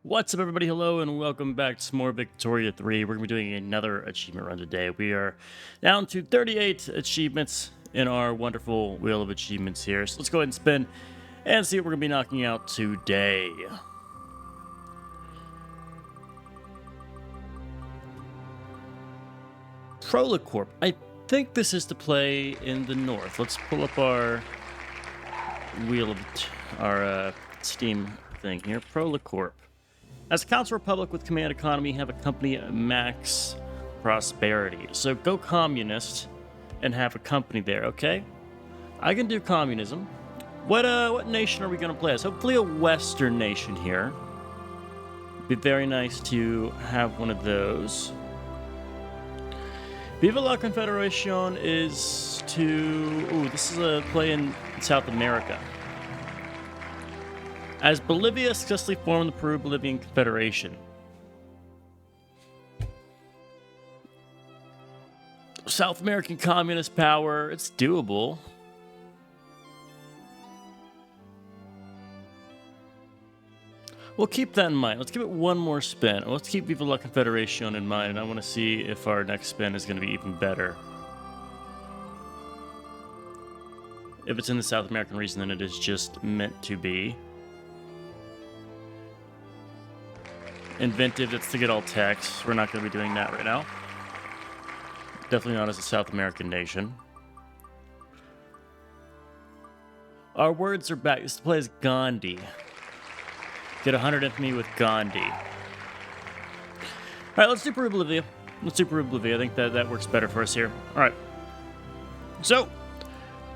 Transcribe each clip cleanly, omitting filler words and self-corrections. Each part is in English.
What's up, everybody? Hello, and welcome back to some more Victoria 3. We're going to be doing another achievement run today. We are down to 38 achievements in our wonderful wheel of achievements here. So let's go ahead and spin and see what we're going to be knocking out today. Prolicorp. I think this is to play in the north. Let's pull up our wheel of our Steam thing here. Prolicorp. As a council republic with command economy, have a company max prosperity. So go communist and have a company there, okay? I can do communism. What nation are we gonna play as? Hopefully a Western nation here. Be very nice to have one of those. Viva la Confederación is to... Ooh, this is a play in South America. As Bolivia successfully formed the Peru-Bolivian Confederation. South American communist power, it's doable. We'll keep that in mind. Let's give it one more spin. Let's keep Viva la Confederación in mind, and I want to see if our next spin is going to be even better. If it's in the South American region, then it is just meant to be. Inventive, that's to get all text. We're not going to be doing that right now. Definitely not as a South American nation. Our words are back. This play is Gandhi. Get 100 infamy with Gandhi. Alright, let's do Peru-Bolivia. Let's do Peru-Bolivia. I think that works better for us here. Alright. So,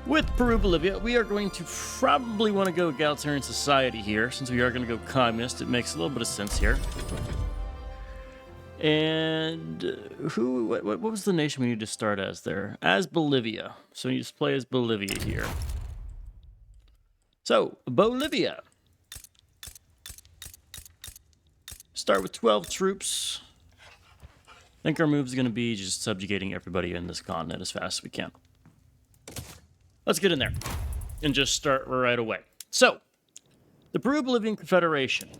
with Peru-Bolivia, we are going to probably want to go egalitarian society here. Since we are going to go communist, it makes a little bit of sense here. And what was the nation we need to start as there? As Bolivia. So you just play as Bolivia here. So, Bolivia. Start with 12 troops. I think our move is going to be just subjugating everybody in this continent as fast as we can. Let's get in there and just start right away. So, the Peru-Bolivian Confederation.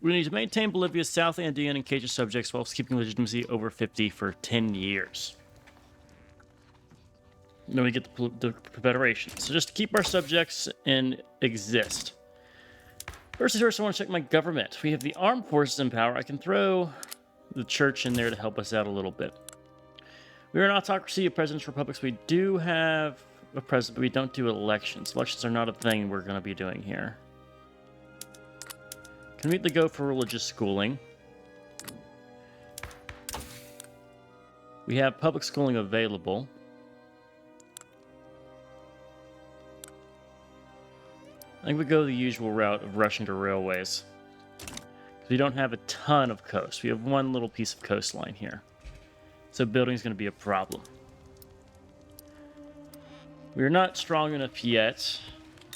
We need to maintain Bolivia's South Andean and Cajun subjects while keeping legitimacy over 50 for 10 years. And then we get the Confederation. So just to keep our subjects and exist. First things first, I want to check my government. We have the armed forces in power. I can throw the church in there to help us out a little bit. We are an autocracy of presidents, republics. We do have a president, but we don't do elections. Elections are not a thing we're going to be doing here. Can we go for religious schooling? We have public schooling available. I think we go the usual route of rushing to railways. We don't have a ton of coast. We have one little piece of coastline here. So building is going to be a problem. We're not strong enough yet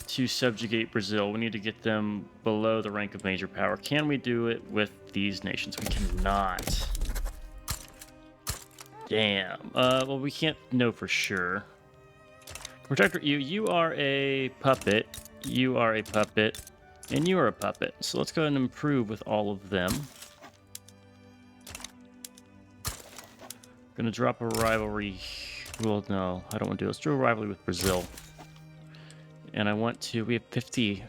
to subjugate Brazil. We need to get them below the rank of major power. Can we do it with these nations? We cannot. Damn. Well, we can't know for sure. Protector, you are a puppet. You are a puppet. And you are a puppet. So let's go ahead and improve with all of them. Gonna drop a rivalry. Well, no, I don't want to do it. Let's do a rivalry with Brazil. And I want to... We have 50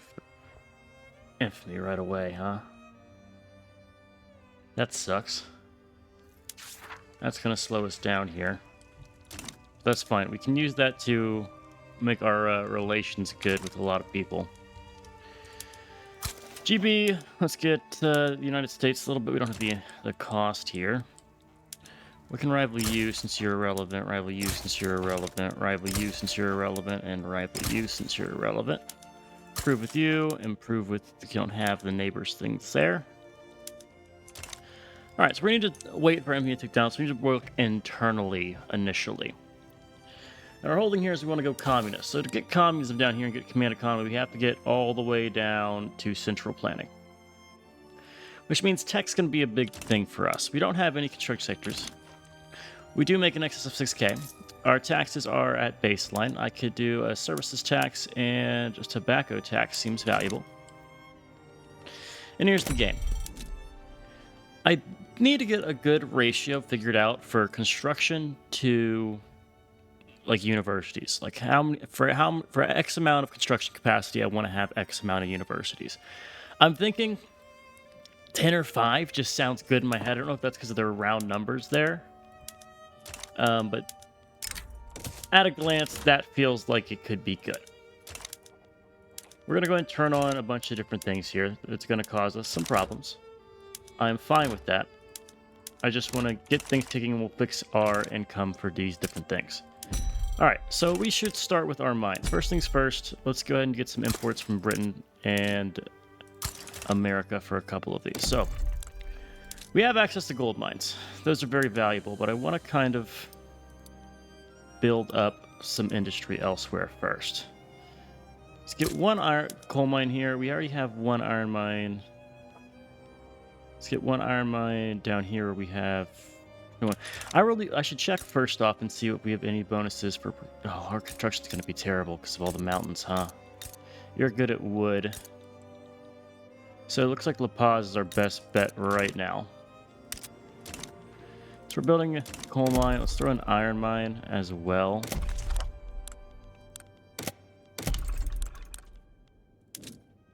infamy right away, huh? That sucks. That's going to slow us down here. That's fine. We can use that to make our relations good with a lot of people. GB, let's get the United States a little bit. We don't have the cost here. We can rival you since you're irrelevant, rival you since you're irrelevant, rival you since you're irrelevant, and rival you since you're irrelevant. Improve with you, improve with... You don't have the neighbors things there. Alright, so we need to wait for MP to take down, so we need to work internally initially. And our holding here is we want to go communist. So to get communism down here and get command economy, we have to get all the way down to central planning. Which means tech's going to be a big thing for us. We don't have any construction sectors. We do make an excess of 6K. Our taxes are at baseline. I could do a services tax and a tobacco tax seems valuable. And here's the game. I need to get a good ratio figured out for construction to like universities. Like for X amount of construction capacity, I want to have X amount of universities. I'm thinking 10 or 5 just sounds good in my head. I don't know if that's because of their round numbers there. But at a glance, that feels like it could be good. We're going to go ahead and turn on a bunch of different things here. It's going to cause us some problems. I'm fine with that. I just want to get things ticking and we'll fix our income for these different things. All right, so we should start with our mines. First things first, let's go ahead and get some imports from Britain and America for a couple of these. So we have access to gold mines. Those are very valuable, but I want to kind of build up some industry elsewhere first. Let's get one coal mine here. We already have one iron mine. Let's get one iron mine down here where we have no one. I should check first off and see if we have any bonuses for... Oh, our construction's going to be terrible because of all the mountains, huh? You're good at wood. So it looks like La Paz is our best bet right now. So we're building a coal mine. Let's throw an iron mine as well.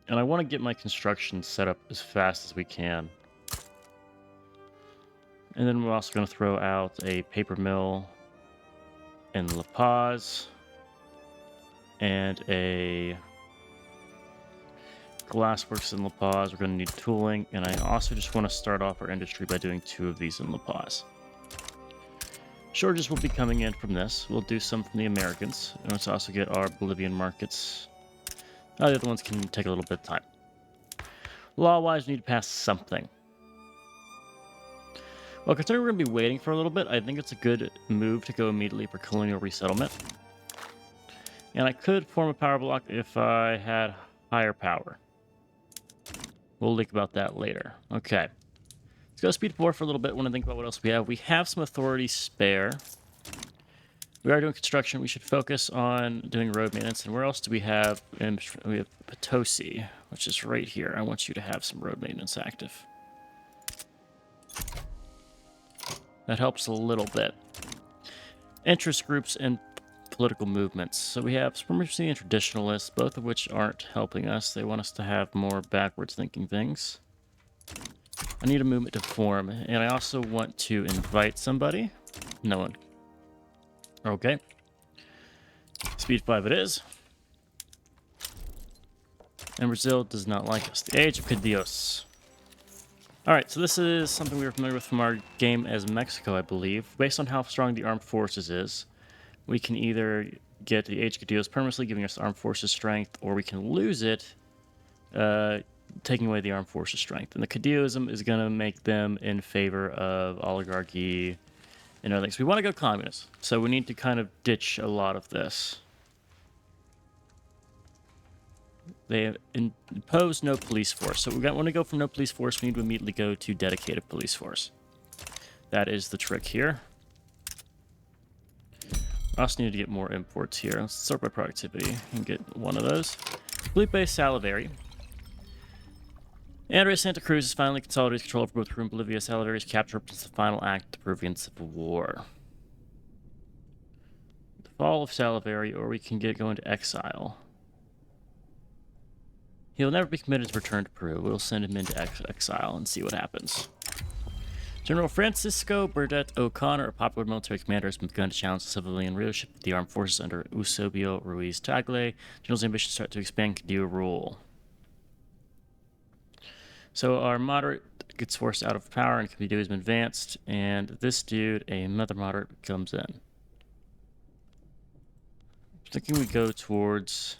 And I want to get my construction set up as fast as we can. And then we're also going to throw out a paper mill in La Paz. And a glassworks in La Paz. We're going to need tooling. And I also just want to start off our industry by doing 2 of these in La Paz. Shortages will be coming in from this. We'll do some from the Americans. And let's also get our Bolivian markets. The other ones can take a little bit of time. Law-wise, we need to pass something. Well, considering we're going to be waiting for a little bit, I think it's a good move to go immediately for colonial resettlement. And I could form a power block if I had higher power. We'll think about that later. Okay. Let's go speed 4 for a little bit. I want to think about what else we have. We have some authority spare. We are doing construction. We should focus on doing road maintenance. And where else do we have? We have Potosi, which is right here. I want you to have some road maintenance active. That helps a little bit. Interest groups and political movements. So we have supremacy and traditionalists, both of which aren't helping us. They want us to have more backwards thinking things. I need a movement to form. And I also want to invite somebody. No one. Okay. Speed 5 it is. And Brazil does not like us. The Age of Cadios. Alright, so this is something we were familiar with from our game as Mexico, I believe. Based on how strong the armed forces is, we can either get the Age of Cadios permanently, giving us armed forces strength, or we can lose it, taking away the armed forces strength. And the Cadiosism is going to make them in favor of oligarchy and other things. We want to go communist, so we need to kind of ditch a lot of this. They impose no police force. So we want to go from no police force. We need to immediately go to dedicated police force. That is the trick here. I also need to get more imports here. Let's sort by productivity and get one of those. Felipe Salaverry. Andres Santa Cruz has finally consolidated control over both Peru and Bolivia. Salaverry's capture represents the final act of the Peruvian Civil War. The fall of Salaverry, or we can go into exile. He'll never be committed to return to Peru. We'll send him into exile and see what happens. General Francisco Burdett O'Connor, a popular military commander, has begun to challenge the civilian leadership of the armed forces under Eusebio Ruiz Tagle. General's ambitions start to expand Cadillo rule. So our moderate gets forced out of power and Cadillo has been advanced, and this dude, another moderate, comes in. I'm thinking we go towards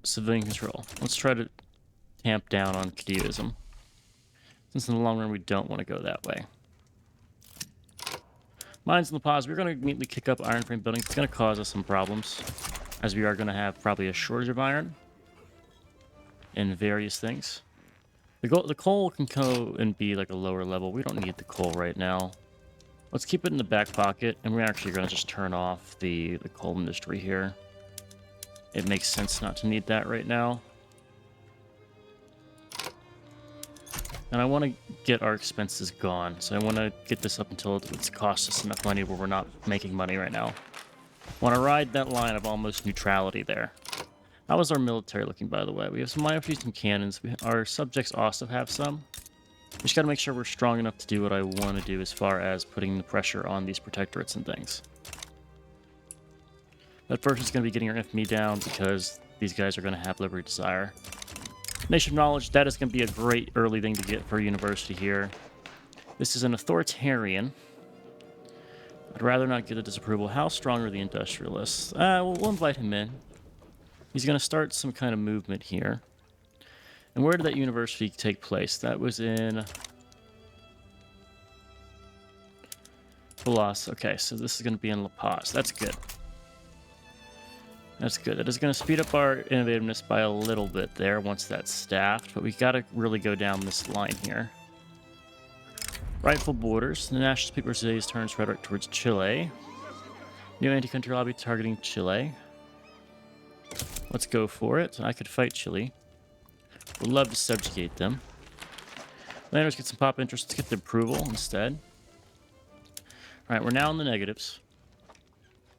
civilian control. Let's try to tamp down on Cadillism, since in the long run we don't want to go that way. Mines in La Paz, we're going to immediately kick up iron frame buildings. It's going to cause us some problems, as we are going to have probably a shortage of iron in various things. The coal can go and be like a lower level. We don't need the coal right now. Let's keep it in the back pocket, and we're actually going to just turn off the coal industry here. It makes sense not to need that right now. And I want to get our expenses gone. So I want to get this up until it's cost us enough money where we're not making money right now. Want to ride that line of almost neutrality there. How is our military looking, by the way? We have some mine-producing cannons. Our subjects also have some. We just got to make sure we're strong enough to do what I want to do as far as putting the pressure on these protectorates and things. But first, it's going to be getting our infamy down because these guys are going to have Liberty Desire. Nation of Knowledge, that is going to be a great early thing to get for a university here. This is an authoritarian. I'd rather not get a disapproval. How strong are the industrialists? We'll invite him in. He's going to start some kind of movement here. And where did that university take place? That was in Velas. Okay, so this is going to be in La Paz. That's good. That's good. That is going to speed up our innovativeness by a little bit there once that's staffed, but we got to really go down this line here. Rightful borders. The Nationalist People's Days turns rhetoric towards Chile. New anti-country lobby targeting Chile. Let's go for it. I could fight Chile. Would love to subjugate them. Landers get some pop interest. Let's get the approval instead. Alright, we're now in the negatives.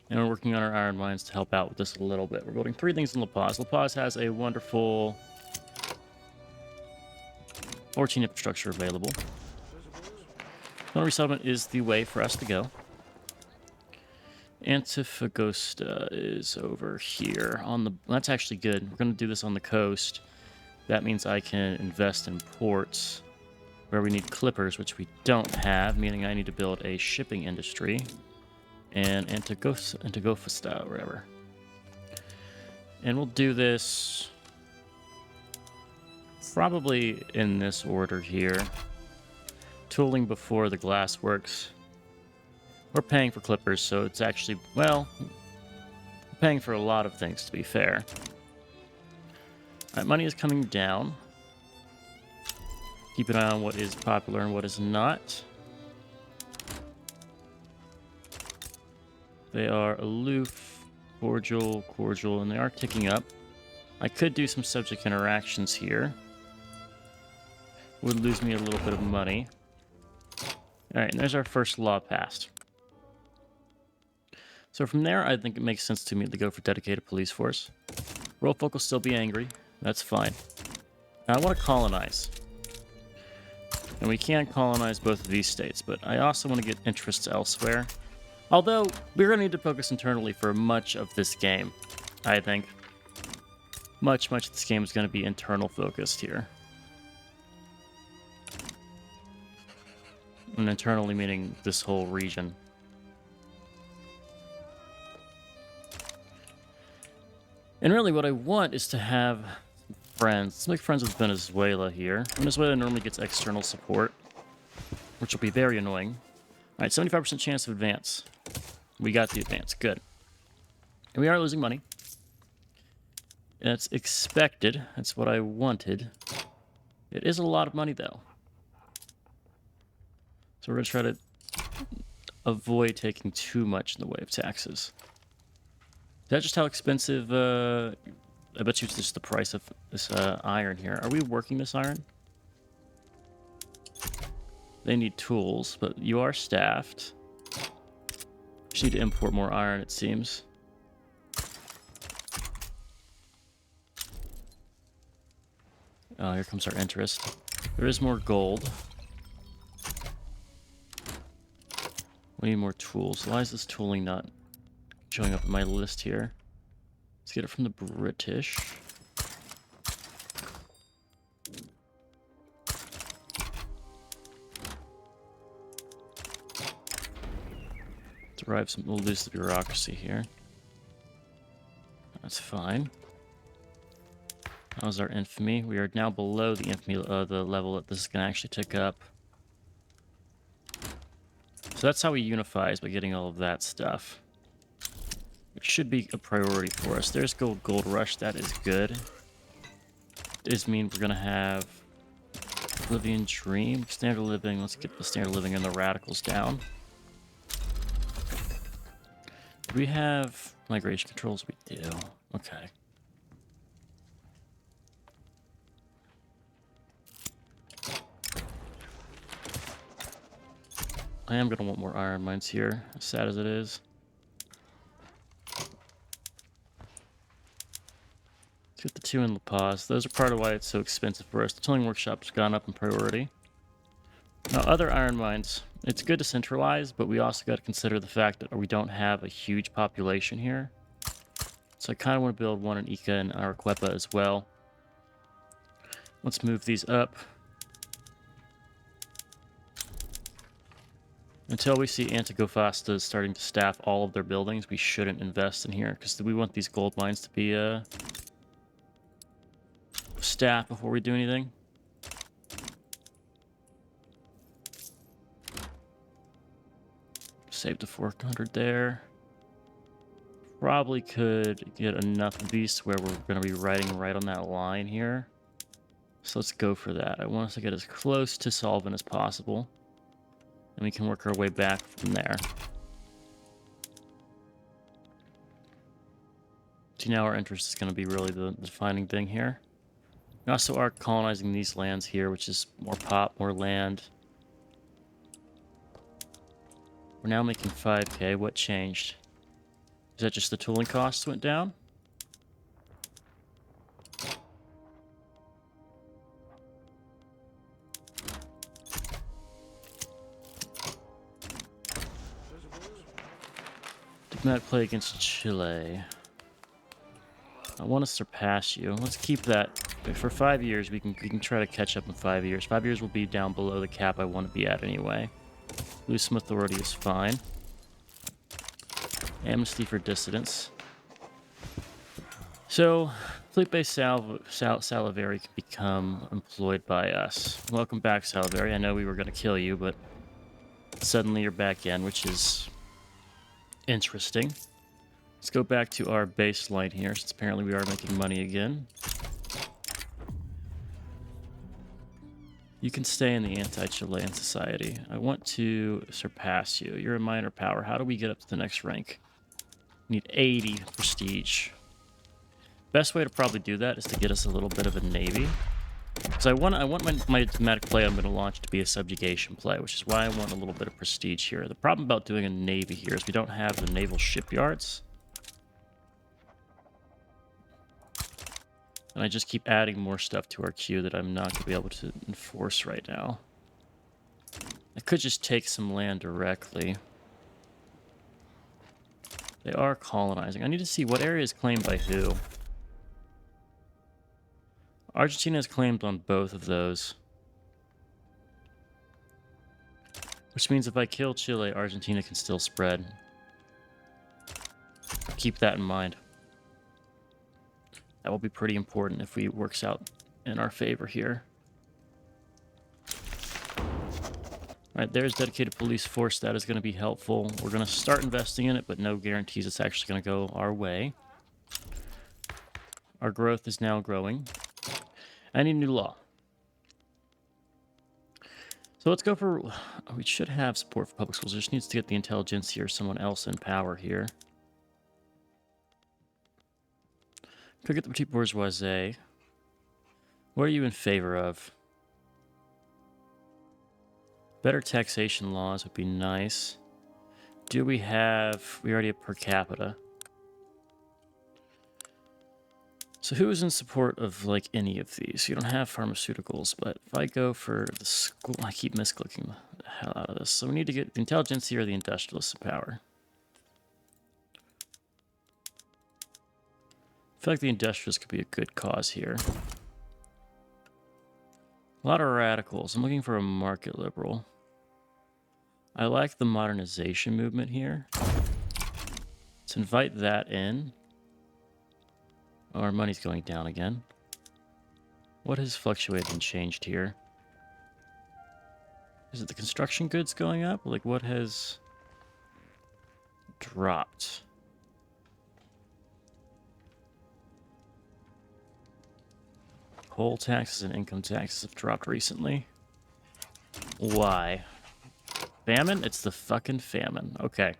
And we're working on our iron mines to help out with this a little bit. We're building 3 things in La Paz. La Paz has a wonderful 14 infrastructure available. No resettlement is the way for us to go. Antofagasta is over here on the... That's actually good. We're going to do this on the coast. That means I can invest in ports where we need clippers, which we don't have, meaning I need to build a shipping industry. And Antofagasta, wherever. And we'll do this probably in this order here. Tooling before the glass works. We're paying for clippers, so it's actually, well, we're paying for a lot of things, to be fair. Alright, money is coming down. Keep an eye on what is popular and what is not. They are aloof, cordial, and they are ticking up. I could do some subject interactions here. Would lose me a little bit of money. Alright, and there's our first law passed. So from there, I think it makes sense to me to go for dedicated police force. Royal folk will still be angry. That's fine. Now, I want to colonize. And we can colonize both of these states, but I also want to get interests elsewhere. Although, we're going to need to focus internally for much of this game, I think. Much of this game is going to be internal focused here. And internally meaning this whole region. And really what I want is to have friends. Let's make friends with Venezuela here. Venezuela normally gets external support, which will be very annoying. All right, 75% chance of advance. We got the advance. Good. And we are losing money. That's expected. That's what I wanted. It is a lot of money, though. So we're going to try to avoid taking too much in the way of taxes. Is that just how expensive... I bet you it's just the price of this iron here. Are we working this iron? They need tools, but you are staffed. Just need to import more iron, it seems. Oh, here comes our interest. There is more gold. We need more tools. Why is this tooling not showing up in my list here? Let's get it from the British. Derive some, we'll lose the bureaucracy here. That's fine. How's our infamy? We are now below the infamy, the level that this is going to actually tick up. So that's how we unify, is by getting all of that stuff. Which should be a priority for us. There's gold rush. That is good. Does mean we're going to have Oblivion Dream. Standard living. Let's get the standard living and the radicals down. Do we have migration controls? We do. Okay. I am going to want more iron mines here, as sad as it is. Let's get the 2 in La Paz. Those are part of why it's so expensive for us. The Tooling Workshop's gone up in priority. Now, other iron mines, it's good to centralize, but we also got to consider the fact that we don't have a huge population here. So I kind of want to build one in Ica and Arequipa as well. Let's move these up. Until we see Antofagasta starting to staff all of their buildings, we shouldn't invest in here, because we want these gold mines to be staffed before we do anything. Save the 400 there. Probably could get enough of these where we're going to be riding right on that line here. So let's go for that. I want us to get as close to solvent as possible. And we can work our way back from there. See, now our interest is going to be really the defining thing here. We also are colonizing these lands here, which is more pop, more land. We're now making 5k. What changed? Is that just the tooling costs went down? Diplomatic play against Chile. I want to surpass you. Let's keep that. For 5 years, we can try to catch up in 5 years. 5 years will be down below the cap I want to be at anyway. Lose some authority is fine. Amnesty for dissidents. So, Felipe Saliveri can become employed by us. Welcome back, Saliveri. I know we were going to kill you, but suddenly you're back in, which is interesting. Let's go back to our baseline here, since apparently we are making money again. You can stay in the anti-Chilean society. I want to surpass you. You're a minor power. How do we get up to the next rank? Need 80 prestige. Best way to probably do that is to get us a little bit of a navy. Because I want my diplomatic play I'm going to launch to be a subjugation play, which is why I want a little bit of prestige here. The problem about doing a navy here is we don't have the naval shipyards. And I just keep adding more stuff to our queue that I'm not going to be able to enforce right now. I could just take some land directly. They are colonizing. I need to see what area is claimed by who. Argentina is claimed on both of those. Which means if I kill Chile, Argentina can still spread. Keep that in mind. That will be pretty important if it works out in our favor here. Alright, there's dedicated police force. That is going to be helpful. We're going to start investing in it, but no guarantees it's actually going to go our way. Our growth is now growing. I need new law. So let's go for... We should have support for public schools. It just needs to get the intelligentsia or someone else in power here. Could get the petite bourgeoisie. What are you in favor of? Better taxation laws would be nice. Do we have... We already have per capita. So who is in support of, like, any of these? You don't have pharmaceuticals, but if I go for the school... I keep misclicking the hell out of this. So we need to get the intelligentsia or the industrialists in power. I feel like the industrialists could be a good cause here. A lot of radicals. I'm looking for a market liberal. I like the modernization movement here. Let's invite that in. Oh, our money's going down again. What has fluctuated and changed here? Is it the construction goods going up? Like, what has dropped? Poll taxes and income taxes have dropped recently. Why? Famine? It's the fucking famine. Okay.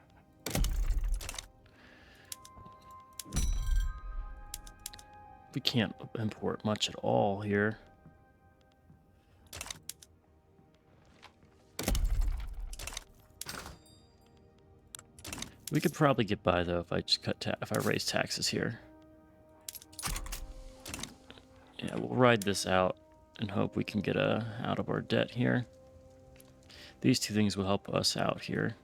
We can't import much at all here. We could probably get by though if I just if I raise taxes here. Yeah, we'll ride this out and hope we can get out of our debt here. These two things will help us out here.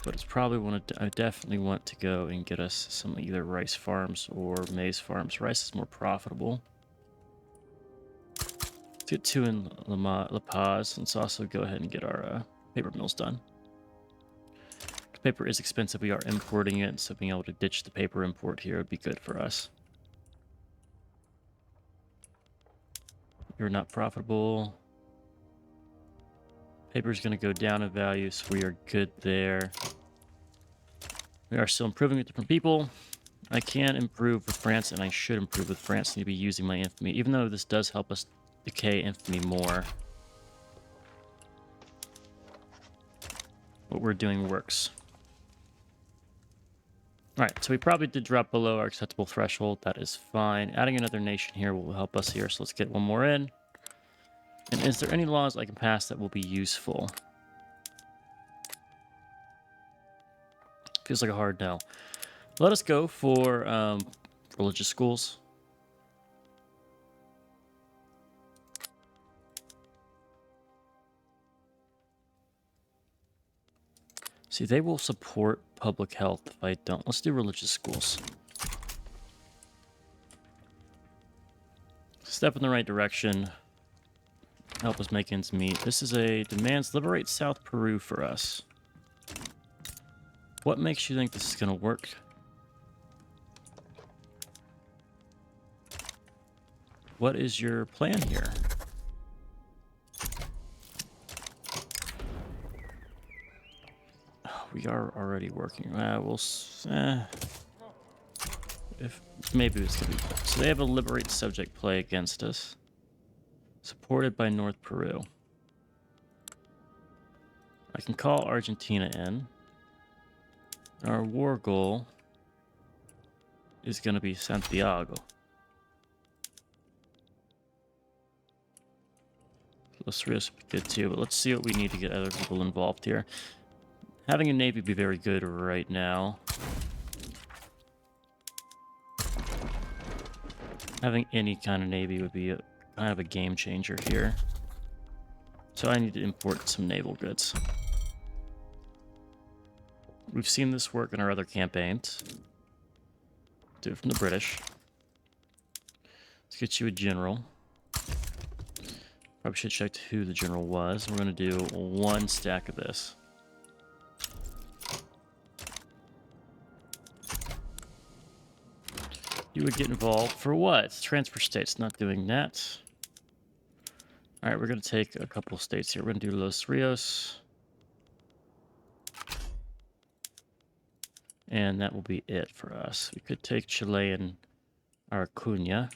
But it's probably I definitely want to go and get us some either rice farms or maize farms. Rice is more profitable. Let's get 2 in La Paz. Let's also go ahead and get our paper mills done. Paper is expensive. We are importing it, so being able to ditch the paper import here would be good for us. You're not profitable. Paper is going to go down in value, so we are good there. We are still improving with different people. I can improve with France, and I should improve with France. I need to be using my infamy, even though this does help us decay infamy more. What we're doing works. Alright, so we probably did drop below our acceptable threshold. That is fine. Adding another nation here will help us here, so let's get one more in. And is there any laws I can pass that will be useful? Feels like a hard no. Let us go for religious schools. See, they will support public health if I don't. Let's do religious schools. Step in the right direction. Help us make ends meet. This is a demands liberate South Peru for us. What makes you think this is going to work? What is your plan here? We are already working. If maybe it's gonna be. So they have a liberate subject play against us, supported by North Peru. I can call Argentina in. Our war goal is going to be Santiago. Los Rios would be good too, but let's see what we need to get other people involved here. Having a navy would be very good right now. Having any kind of navy would be kind of a game changer here. So I need to import some naval goods. We've seen this work in our other campaigns. Do it from the British. Let's get you a general. Probably should check who the general was. We're going to do 1 stack of this. You would get involved for what? Transfer states, not doing that. All right, we're going to take a couple of states here. We're going to do Los Rios. And that will be it for us. We could take Chile and Acuña.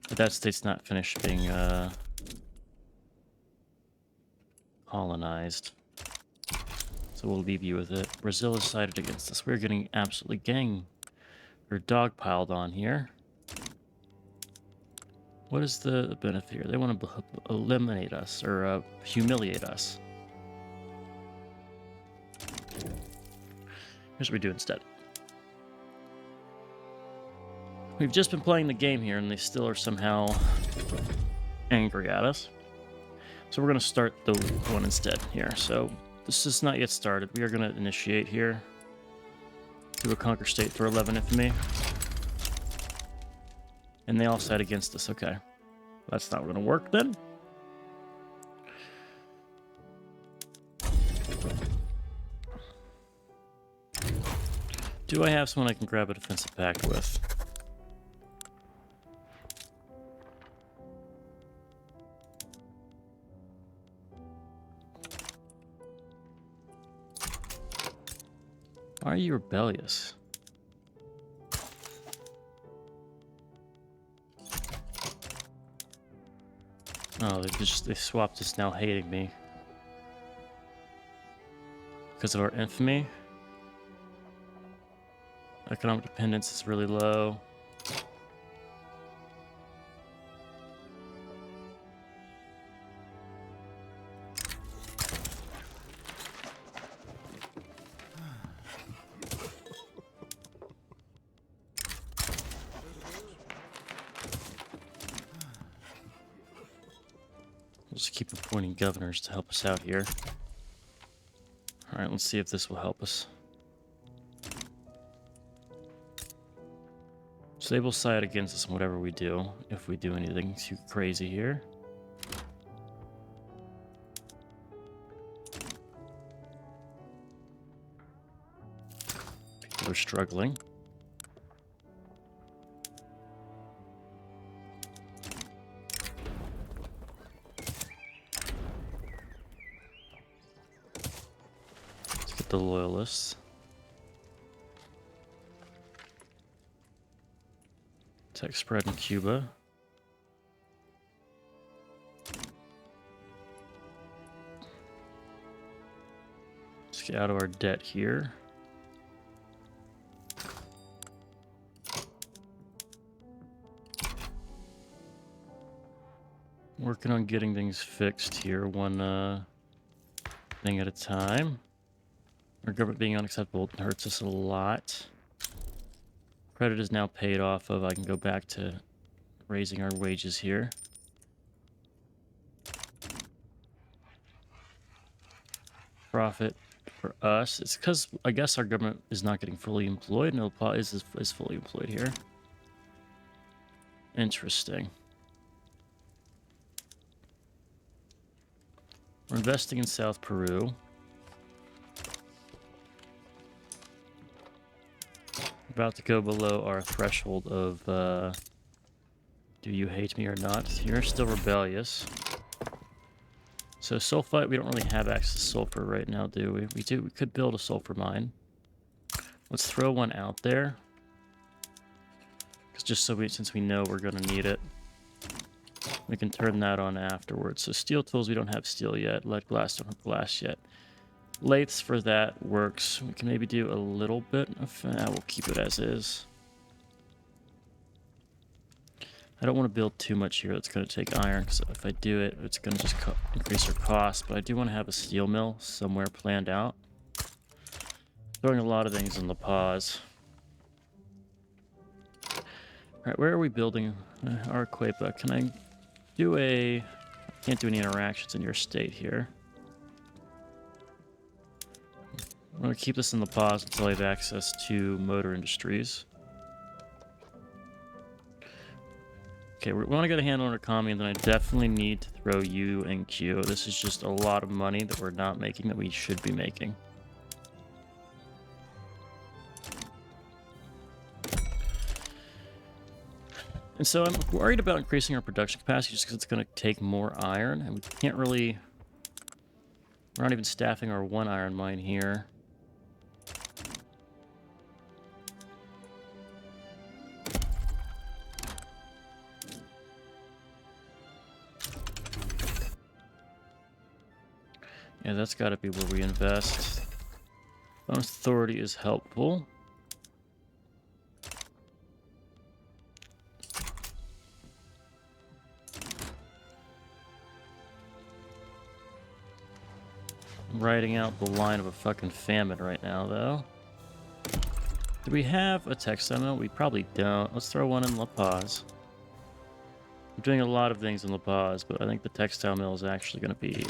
But that state's not finished being colonized. So we'll leave you with it. Brazil is sided against us. We're getting absolutely dogpiled on here. What is the benefit here? They want to eliminate us or humiliate us. Here's what we do instead. We've just been playing the game here, and they still are somehow angry at us. So we're going to start the one instead here. So this is not yet started. We are going to initiate here. Do a conquer state for 11 infamy. And they all side against us. Okay. That's not going to work then. Do I have someone I can grab a defensive pact with? Why are you rebellious? Oh, they swapped us now hating me. Because of our infamy? Economic dependence is really low. We'll just keep appointing governors to help us out here. Alright, let's see if this will help us. So they will side against us in whatever we do, if we do anything too crazy here. People are struggling. Let's get the loyalists. Tech spread in Cuba. Let's get out of our debt here. Working on getting things fixed here, one thing at a time. Our government being unacceptable hurts us a lot. Credit is now paid off of. I can go back to raising our wages here. Profit for us. It's because I guess our government is not getting fully employed. No, is fully employed here. Interesting. We're investing in South Peru. About to go below our threshold of do you hate me or not? You're still rebellious. So sulfite, we don't really have access to sulfur right now, do we? We do. We could build a sulfur mine. Let's throw one out there. Because just so since we know we're going to need it, we can turn that on afterwards. So steel tools, we don't have steel yet. Lead glass, don't have glass yet. Lathes for that works. We can maybe do a little bit of... we'll keep it as is. I don't want to build too much here that's going to take iron, because if I do it, it's going to just increase our cost. But I do want to have a steel mill somewhere planned out. Throwing a lot of things in the pause. Alright, where are we building Arequipa? Can I do a... Can't do any interactions in your state here. I'm going to keep this in the pause until I have access to motor industries. Okay, we want to get a handle on our economy, and then I definitely need to throw you in queue. This is just a lot of money that we're not making that we should be making. And so I'm worried about increasing our production capacity just because it's going to take more iron, and we can't really... We're not even staffing our one iron mine here. Yeah, that's got to be where we invest. Bonus authority is helpful. I'm riding out the line of a fucking famine right now, though. Do we have a textile mill? We probably don't. Let's throw one in La Paz. I'm doing a lot of things in La Paz, but I think the textile mill is actually going to be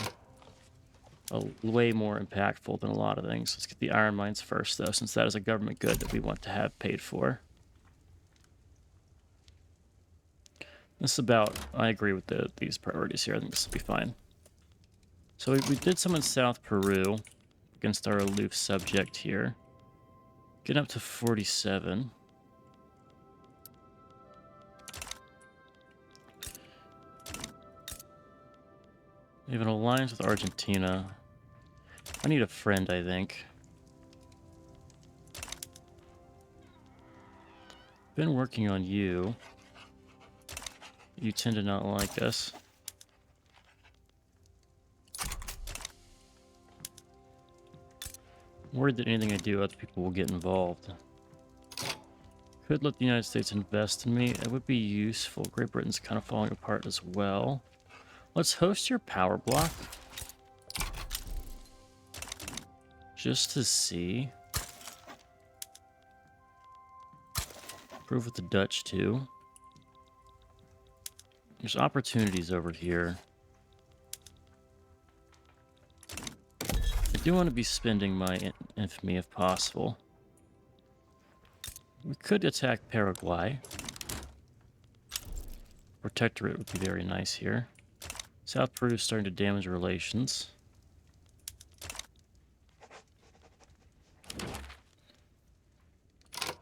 way more impactful than a lot of things. Let's get the iron mines first, though, since that is a government good that we want to have paid for. This is about... I agree with these priorities here. I think this will be fine. So we did some in South Peru against our aloof subject here. Get up to 47. We have an alliance with Argentina. I need a friend, I think. Been working on you. You tend to not like us. I'm worried that anything I do, other people will get involved. Could let the United States invest in me. It would be useful. Great Britain's kind of falling apart as well. Let's host your power block. Just to see. Prove with the Dutch, too. There's opportunities over here. do want to be spending my infamy if possible. We could attack Paraguay. Protectorate would be very nice here. South Peru is starting to damage relations.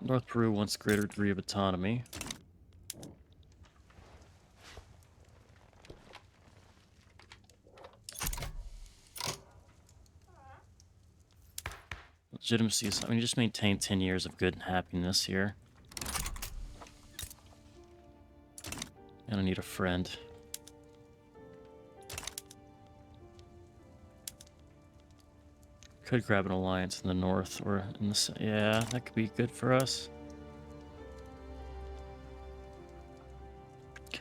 North Peru wants greater degree of autonomy. Legitimacy is, I mean, just maintain 10 years of good and happiness here. And I need a friend. Could grab an alliance in the north or in the... Yeah, that could be good for us.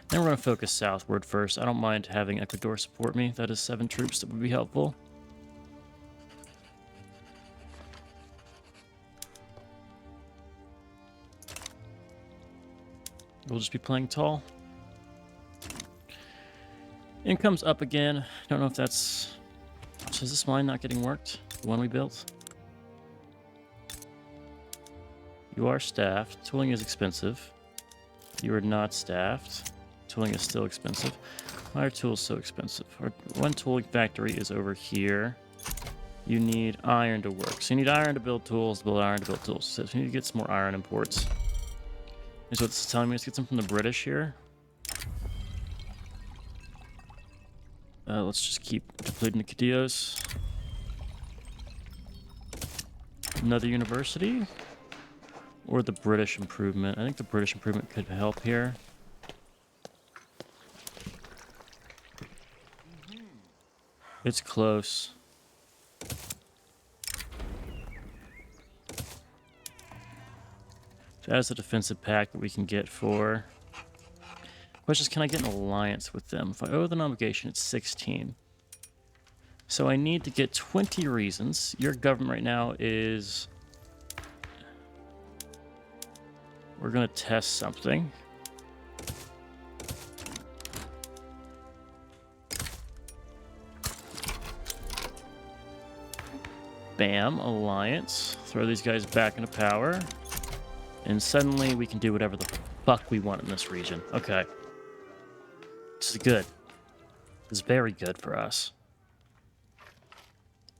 Then we're going to focus southward first. I don't mind having Ecuador support me. That is 7 troops that would be helpful. We'll just be playing tall. Income's up again. Don't know if that's... So is this mine not getting worked? The one we built? You are staffed. Tooling is expensive. You are not staffed. Tooling is still expensive. Why are tools so expensive? Our one tooling factory is over here. You need iron to work. So you need iron to build tools, build iron to build tools. So you need to get some more iron imports. And so it's telling me let's get some from the British here. Let's just keep depleting the Cadillos. Another university? Or the British improvement. I think the British improvement could help here. It's close. So as a defensive pact that we can get for... Question is, can I get an alliance with them? If I owe them obligation, it's 16. So I need to get 20 reasons. Your government right now is... We're going to test something. Bam, alliance. Throw these guys back into power. And suddenly we can do whatever the fuck we want in this region. Okay. This is good. This is very good for us.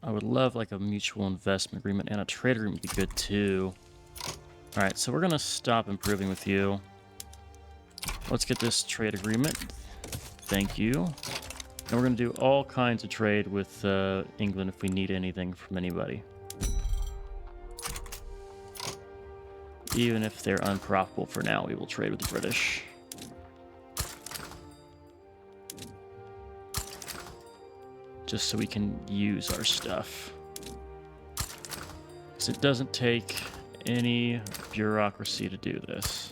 I would love like a mutual investment agreement, and a trade agreement would be good too. Alright, so we're going to stop improving with you. Let's get this trade agreement. Thank you. And we're going to do all kinds of trade with England if we need anything from anybody. Even if they're unprofitable for now, we will trade with the British. Just so we can use our stuff. Because it doesn't take any bureaucracy to do this.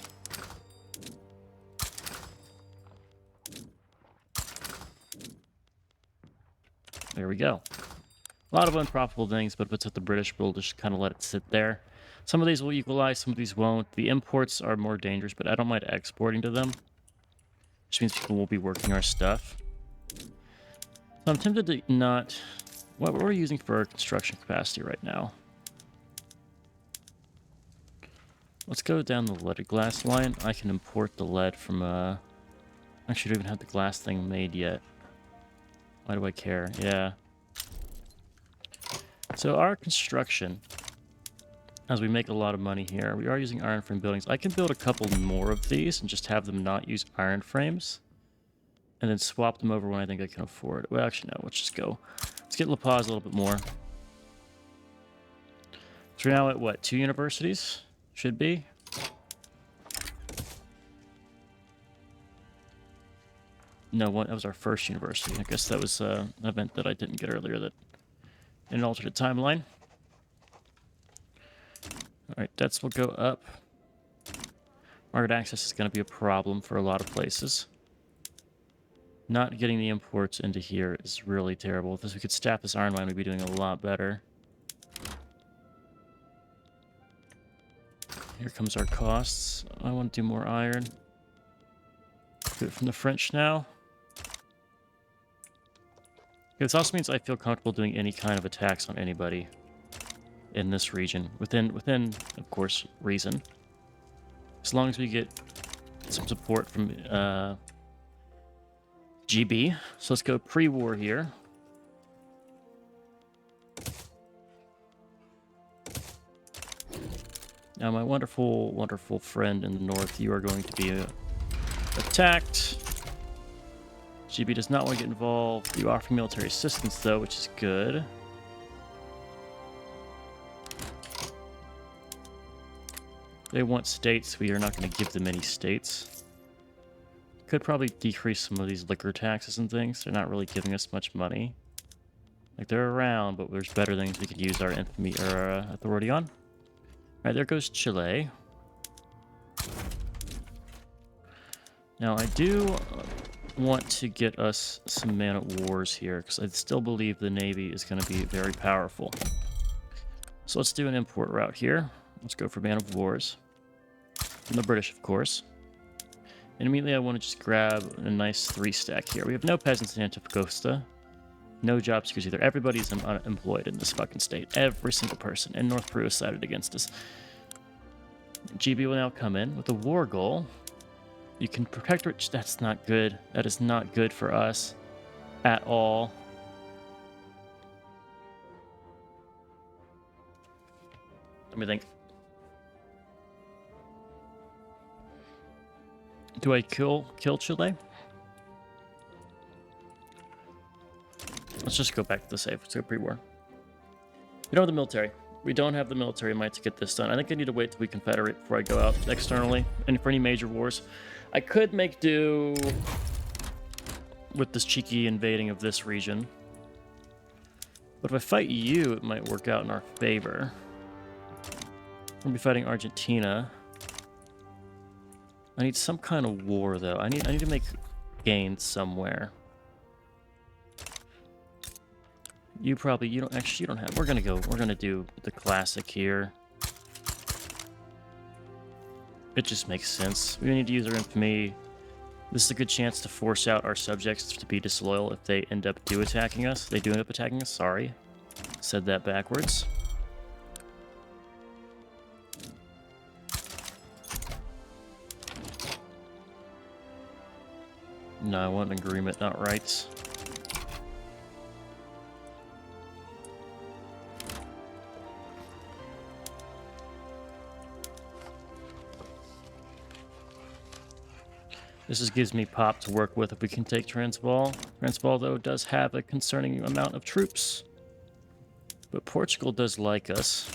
There we go. A lot of unprofitable things, but if it's at the British, we'll just kind of let it sit there. Some of these will equalize, some of these won't. The imports are more dangerous, but I don't mind exporting to them. Which means people won't be working our stuff. So I'm tempted to not... What we're using for our construction capacity right now. Let's go down the leaded glass line. I can import the lead from... Actually, I don't even have the glass thing made yet. Why do I care? Yeah. So our construction... As we make a lot of money here, we are using iron frame buildings. I can build a couple more of these and just have them not use iron frames. And then swap them over when I think I can afford it. Well, actually, no. Let's just go. Let's get La Paz a little bit more. So we're now at, what, 2 universities? Should be. No, that was our first university. I guess that was an event that I didn't get earlier that in an alternate timeline. Alright, debts will go up. Market access is going to be a problem for a lot of places. Not getting the imports into here is really terrible. If we could staff this iron mine, we'd be doing a lot better. Here comes our costs. I want to do more iron. Do it from the French now. This also means I feel comfortable doing any kind of attacks on anybody in this region, within of course reason, as long as we get some support from GB. So let's go pre-war here. Now, my wonderful, wonderful friend in the north, you are going to be attacked. GB does not want to get involved. You offer military assistance, though, which is good. They want states. We are not going to give them any states. Could probably decrease some of these liquor taxes and things. They're not really giving us much money. Like, they're around, but there's better things we could use our infamy or authority on. All right, there goes Chile. Now, I do want to get us some man at wars here, because I still believe the Navy is going to be very powerful. So let's do an import route here. Let's go for man of wars. From the British, of course. And immediately I want to just grab a nice 3-stack here. We have no peasants in Antofagasta. No job seekers either. Everybody's unemployed in this fucking state. Every single person. And North Peru is sided against us. GB will now come in with a war goal. You can protectorate. That's not good. That is not good for us at all. Let me think. Do I kill Chile? Let's just go back to the save. Let's go pre-war. We don't have the military. We don't have the military might to get this done. I think I need to wait till we confederate before I go out externally. And for any major wars. I could make do with this cheeky invading of this region. But if I fight you, it might work out in our favor. We'll be fighting Argentina. I need some kind of war, though. I need to make gains somewhere. You don't have. We're gonna do the classic here. It just makes sense. We need to use our infamy. This is a good chance to force out our subjects to be disloyal if they end up attacking us. They do end up attacking us. Sorry, said that backwards. No, I want an agreement, not rights. This just gives me pop to work with if we can take Transvaal. Transvaal, though, does have a concerning amount of troops. But Portugal does like us.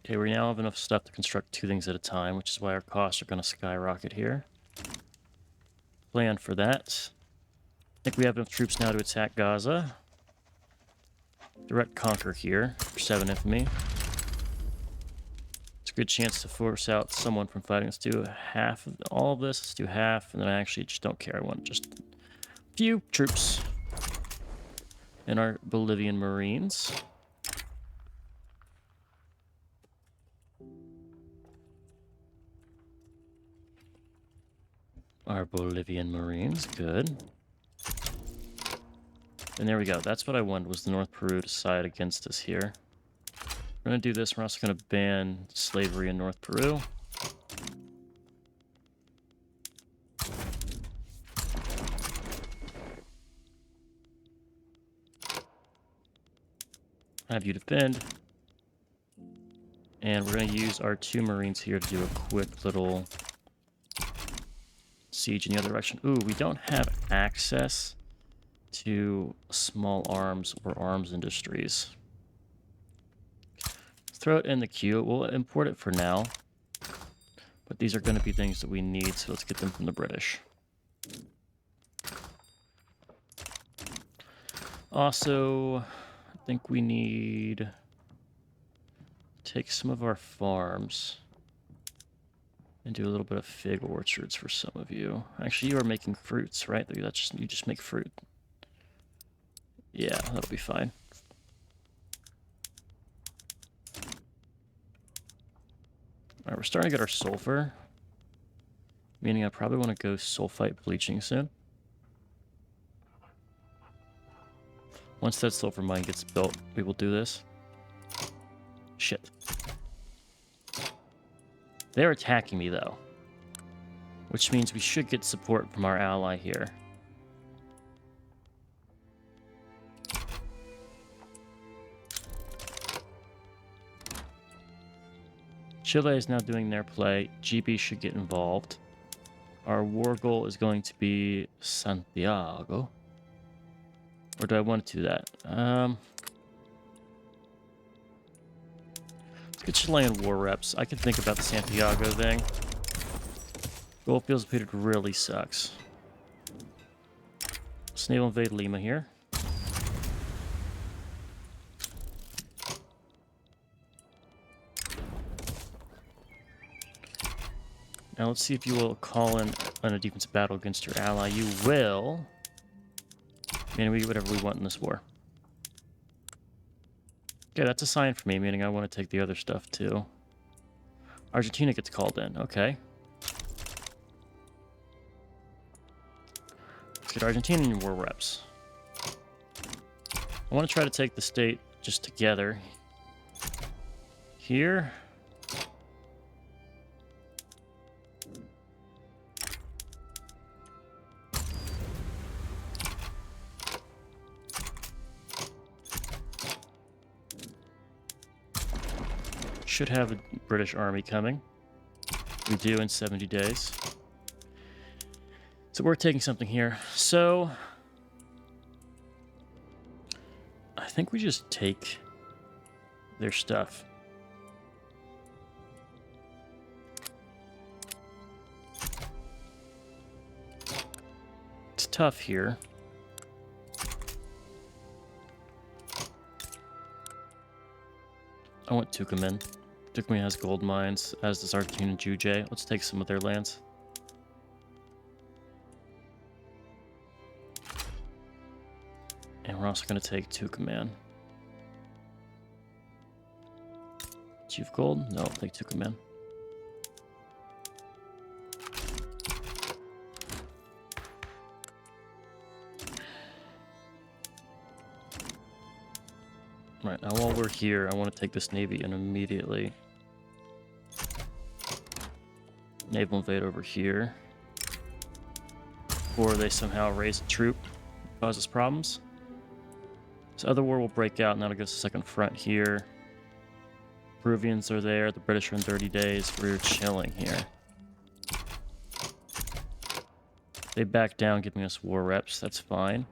Okay, we now have enough stuff to construct 2 things at a time, which is why our costs are going to skyrocket here. Plan for that. I think we have enough troops now to attack Gaza. Direct conquer here for 7 infamy. It's a good chance to force out someone from fighting. Let's do half of all of this. Let's do half, and then I actually just don't care. I want just a few troops in our Bolivian Marines. Our Bolivian Marines, good. And there we go. That's what I wanted, was the North Peru to side against us here. We're going to do this. We're also going to ban slavery in North Peru. Have you defend. And we're going to use our 2 Marines here to do a quick little siege in the other direction. Ooh, we don't have access to small arms or arms industries. Throw it in the queue. We'll import it for now. But these are going to be things that we need, so let's get them from the British. Also, I think we need to take some of our farms and do a little bit of fig orchards for some of you. Actually, you are making fruits, right? You just make fruit. Yeah, that'll be fine. Alright, we're starting to get our sulfur. Meaning I probably want to go sulfite bleaching soon. Once that sulfur mine gets built, we will do this. Shit. They're attacking me, though. Which means we should get support from our ally here. Chile is now doing their play. GB should get involved. Our war goal is going to be Santiago. Or do I want to do that? Let's get Chilean war reps. I can think about the Santiago thing. Goldfields depleted really sucks. Let's naval invade Lima here. Now let's see if you will call in on a defensive battle against your ally. You will. And we get whatever we want in this war. Okay, that's a sign for me, meaning I want to take the other stuff too. Argentina gets called in. Okay. Let's get Argentinian war reps. I want to try to take the state just together. Here. Should have a British army coming. We do in 70 days. So we're taking something here. So I think we just take their stuff. It's tough here. I want Tucumán. Tucumán has gold mines, as does Argentina and Jujuy. Let's take some of their lands. And we're also going to take Tucumán. Do you have gold? No, I'll take Tucumán. Right, now while we're here, I want to take this navy and immediately naval invade over here before they somehow raise a troop and cause us problems. This other war will break out, and that'll give us a second front here. Peruvians are there, the British are in 30 days. We're chilling here. They back down, giving us war reps. That's fine.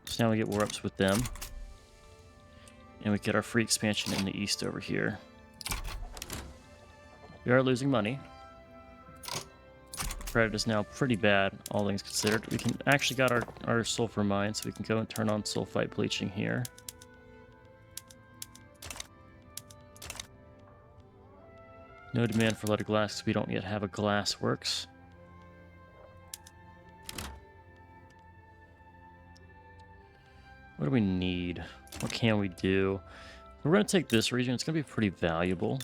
So now we get war reps with them. And we get our free expansion in the east over here. We are losing money. Credit is now pretty bad, all things considered. We can actually got our sulfur mine, so we can go and turn on sulfite bleaching here. No demand for leaded glass because we don't yet have a glass works. What do we need? What can we do? We're going to take this region. It's going to be pretty valuable.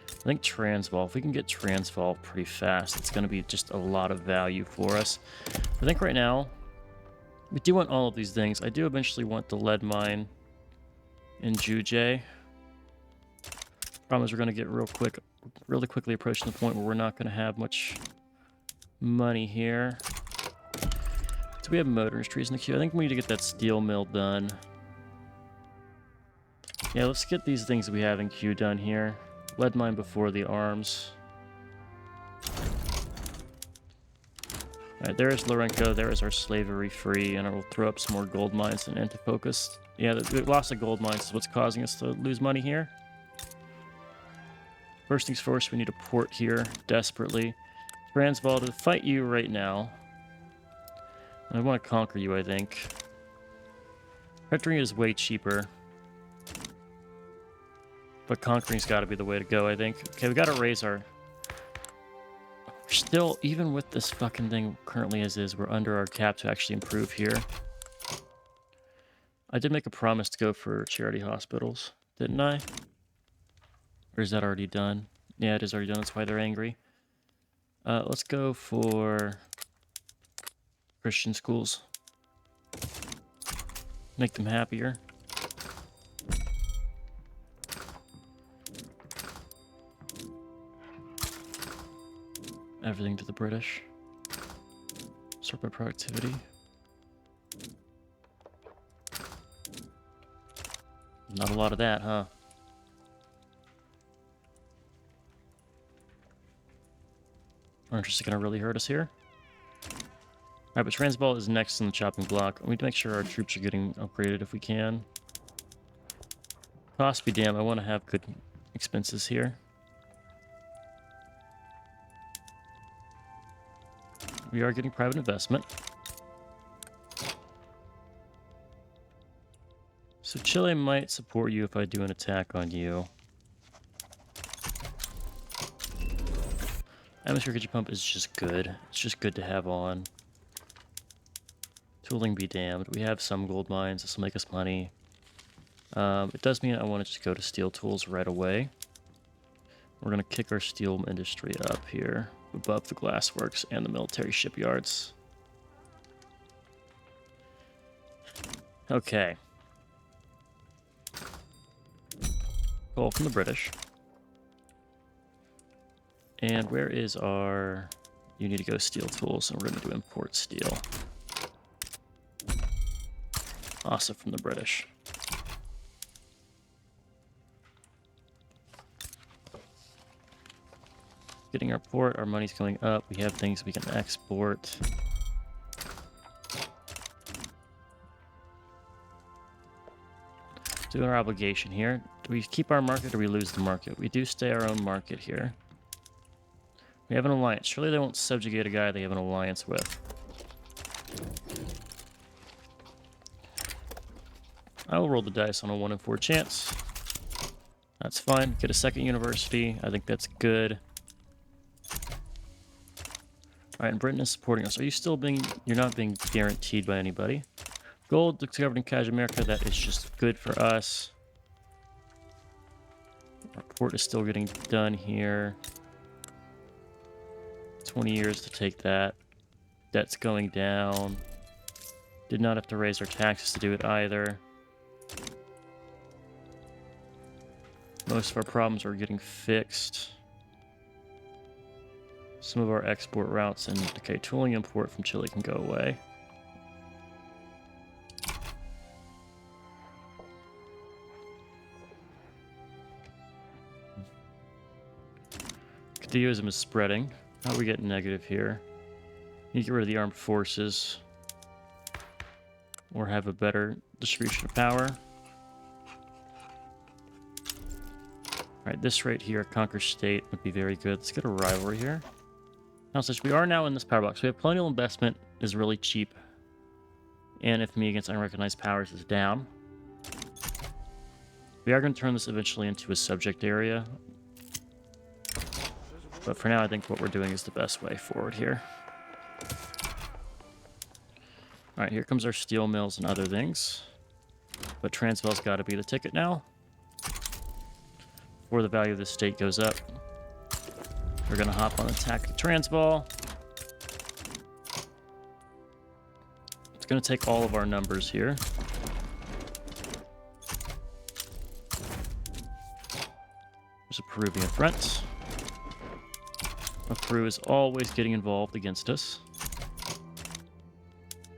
I think Transvaal, if we can get Transvaal pretty fast, it's going to be just a lot of value for us. I think right now, we do want all of these things. I do eventually want the lead mine in Jujuy. Problem is we're going to get really quickly approaching the point where we're not going to have much money here. So we have motor industries in the queue. I think we need to get that steel mill done. Yeah, let's get these things that we have in queue done here. Lead mine before the arms. Alright, there is Lorenco. There is our slavery free, and I will throw up some more gold mines and into focus. Yeah, the loss of gold mines is what's causing us to lose money here. First things first, we need a port here desperately. Transvaal, to fight you right now. I want to conquer you, I think. Victory is way cheaper. But conquering's got to be the way to go, I think. Okay, we got to raise our... Still, even with this fucking thing currently as is, we're under our cap to actually improve here. I did make a promise to go for charity hospitals, didn't I? Or is that already done? Yeah, it is already done. That's why they're angry. Let's go for Christian schools. Make them happier. Everything to the British. Sort by productivity. Not a lot of that, huh? Aren't just gonna really hurt us here. Alright, but Transvaal is next on the chopping block. We need to make sure our troops are getting upgraded if we can. Cost be damned, I want to have good expenses here. We are getting private investment. So Chile might support you if I do an attack on you. Atmospheric energy pump is just good. It's just good to have on. Tooling be damned. We have some gold mines. This will make us money. It does mean I want to just go to steel tools right away. We're going to kick our steel industry up here above the glassworks and the military shipyards. Okay. Call from the British. And where is our... You need to go steel tools, and we're going to do import steel. Also from the British. Getting our port, our money's going up. We have things we can export. Doing our obligation here. Do we keep our market or do we lose the market? We do stay our own market here. We have an alliance. Surely they won't subjugate a guy they have an alliance with. I will roll the dice on a 1 in 4 chance. That's fine. Get a second university. I think that's good. Alright, and Britain is supporting us. Are you still being... You're not being guaranteed by anybody. Gold discovered in Kaj America. That is just good for us. Our port is still getting done here. 20 years to take that. Debt's going down. Did not have to raise our taxes to do it either. Most of our problems are getting fixed. Some of our export routes and okay, tooling import from Chile can go away. Caudillism is spreading. How do we get negative here? You get rid of the armed forces. Or have a better distribution of power. Alright, this right here, Conquer State, would be very good. Let's get a rivalry here. Now, since we are now in this power box, we have colonial investment is really cheap. And if me against unrecognized powers is down. We are going to turn this eventually into a subject area. But for now, I think what we're doing is the best way forward here. Alright, here comes our steel mills and other things. But Transvaal's got to be the ticket now. Before the value of the state goes up. We're going to hop on attack the Transvaal. It's going to take all of our numbers here. There's a Peruvian front. Peru is always getting involved against us.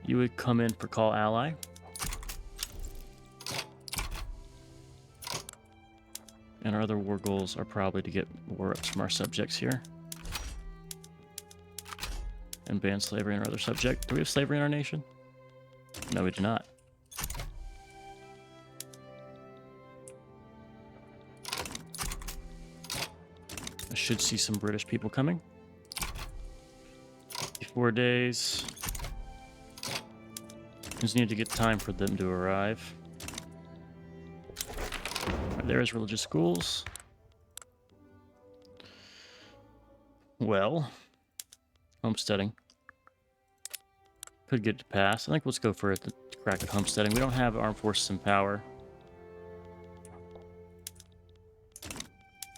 You would come in for call ally. And our other war goals are probably to get war ups from our subjects here. And ban slavery in our other subject. Do we have slavery in our nation? No, we do not. I should see some British people coming. 4 days. Just need to get time for them to arrive. Right, there's religious schools. Well, homesteading. Could get to pass. I think let's go for the crack at homesteading. We don't have armed forces in power.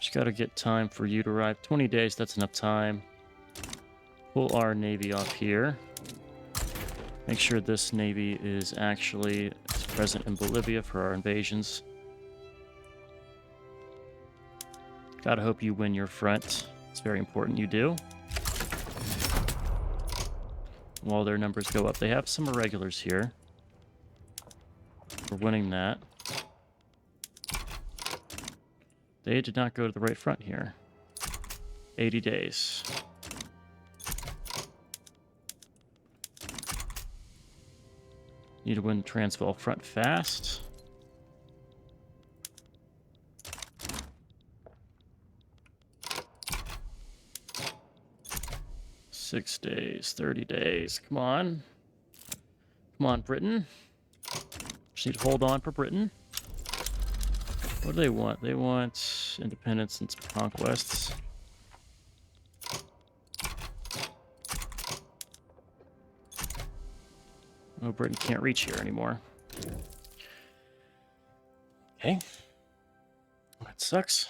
Just got to get time for you to arrive. 20 days, that's enough time. Pull our navy off here. Make sure this navy is actually present in Bolivia for our invasions. Gotta hope you win your front. It's very important you do. While their numbers go up, they have some irregulars here. We're winning that. They did not go to the right front here. 80 days. Need to win the Transvaal front fast. Six days, 30 days. Come on. Come on, Britain. Just need to hold on for Britain. What do they want? They want independence and some conquests. Oh, Britain can't reach here anymore. Okay. That sucks.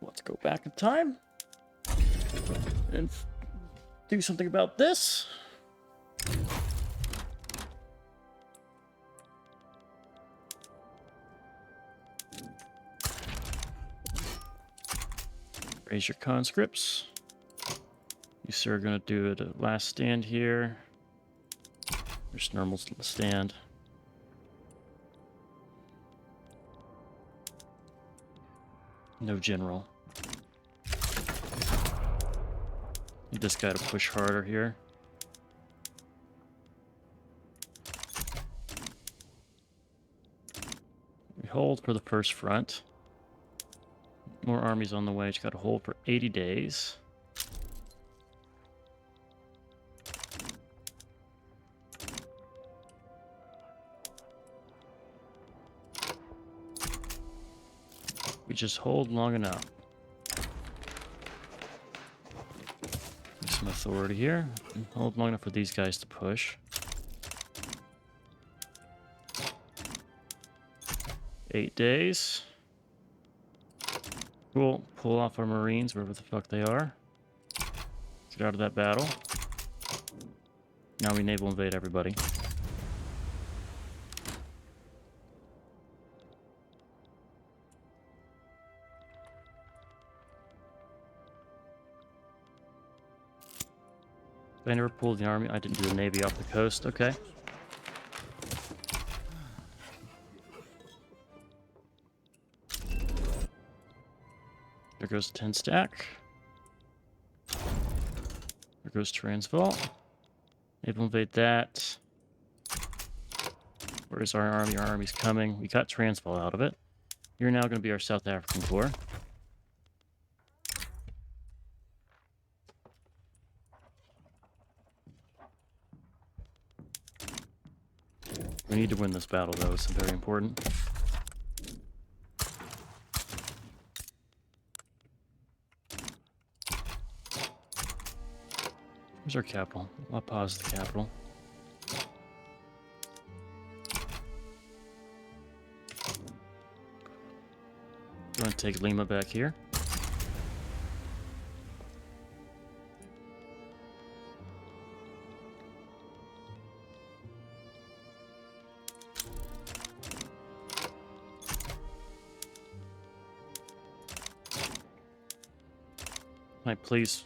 Let's go back in time and do something about this. Raise your conscripts. You sir are going to do the last stand here. There's normal stand. No general. Need this guy to push harder here. We hold for the first front. More armies on the way. Just got to hold for 80 days. We just hold long enough. Some authority here. Hold long enough for these guys to push. 8 days. Cool. Pull off our Marines, wherever the fuck they are. Get out of that battle. Now we naval invade everybody. I never pulled the army. I didn't do the navy off the coast. Okay. There goes 10 stack. There goes Transvaal. Naval invade that. Where's our army? Our army's coming. We got Transvaal out of it. You're now going to be our South African Corps. We need to win this battle, though. It's very important. Where's our capital? I'll pause the capital. Going to take Lima back here. Can I please...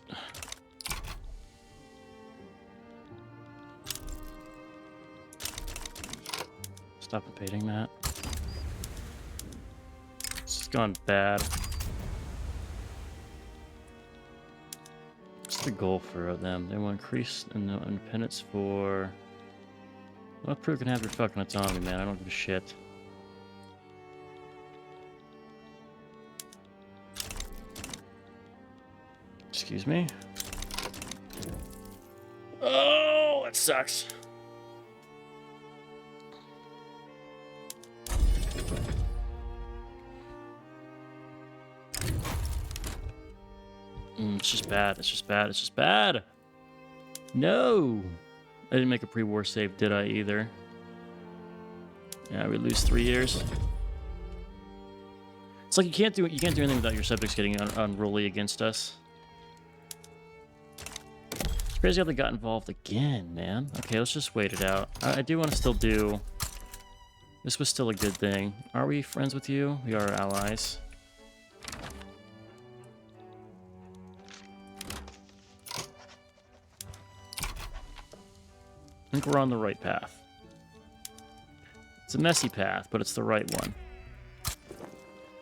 Stop invading that. It's gone bad. What's the goal for them? They want to increase independence for... Well, Peru can have your fucking autonomy, man. I don't give a shit. Excuse me. Oh, that sucks. It's just bad. It's just bad. It's just bad. No. I didn't make a pre-war save, did I, either? Yeah, we lose 3 years. It's like you can't do anything without your subjects getting unruly against us. It's crazy how they got involved again, man. Okay, let's just wait it out. I do want to still do... This was still a good thing. Are we friends with you? We are allies. I think we're on the right path. It's a messy path, but it's the right one.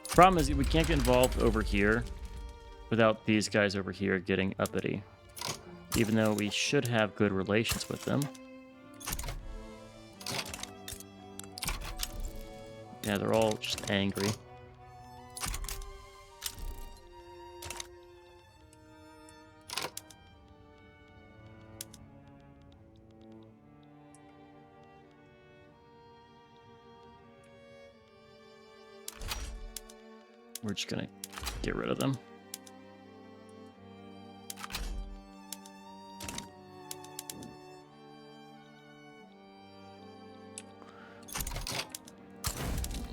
Problem is, we can't get involved over here without these guys over here getting uppity. Even though we should have good relations with them. Yeah, they're all just angry. We're just gonna get rid of them.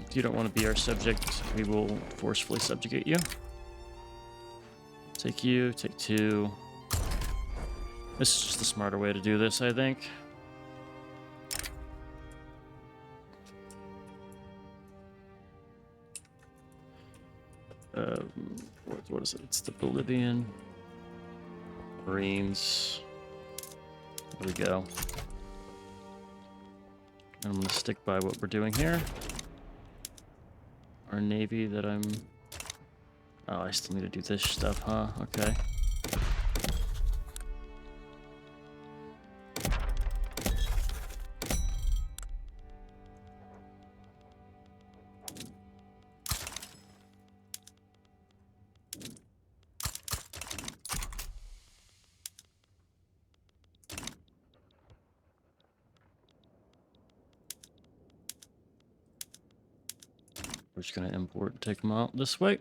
If you don't want to be our subject, we will forcefully subjugate you. Take you, take two. This is just the smarter way to do this, I think. What is it? It's the Bolivian Marines. There we go. I'm going to stick by what we're doing here. Our Navy that I'm... Oh, I still need to do this stuff, huh? Okay. We're just going to import and take them out this way.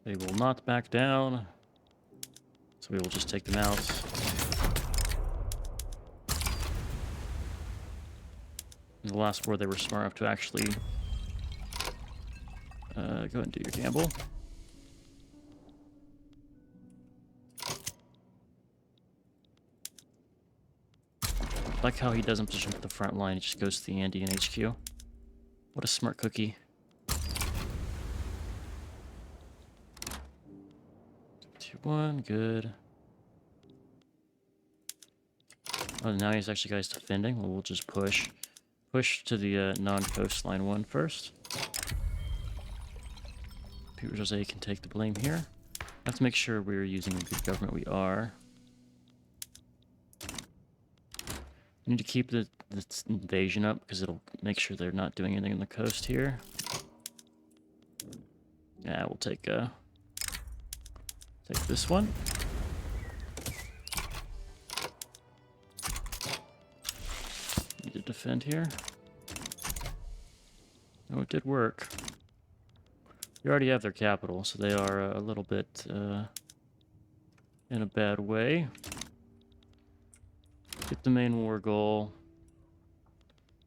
They will not back down, so we will just take them out. In the last war, they were smart enough to actually go ahead and do your gamble. I like how he doesn't position at the front line, he just goes to the Andean HQ. What a smart cookie. 2-1, good. Oh, now he's actually guys defending. Well, we'll just push. Push to the non-coastline one first. Peter Jose can take the blame here. I have to make sure we're using a good government. We are. We need to keep the invasion up because it'll make sure they're not doing anything on the coast here. Yeah, we'll take this one. Need to defend here. Oh, it did work. We already have their capital, so they are a little bit in a bad way. Get the main war goal.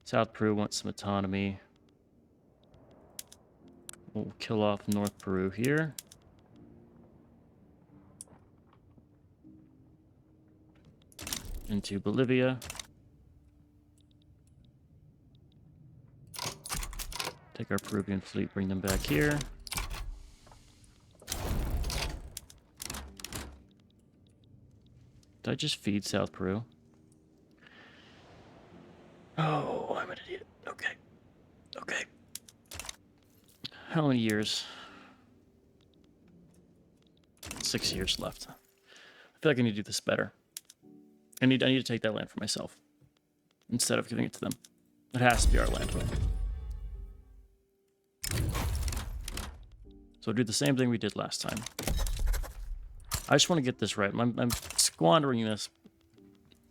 South Peru wants some autonomy. We'll kill off North Peru here. Into Bolivia. Take our Peruvian fleet, bring them back here. Did I just feed South Peru? Oh, I'm an idiot. Okay. Okay. How many years? 6 years left. I feel like I need to do this better. I need to take that land for myself instead of giving it to them. It has to be our land. So do the same thing we did last time. I just want to get this right. I'm squandering this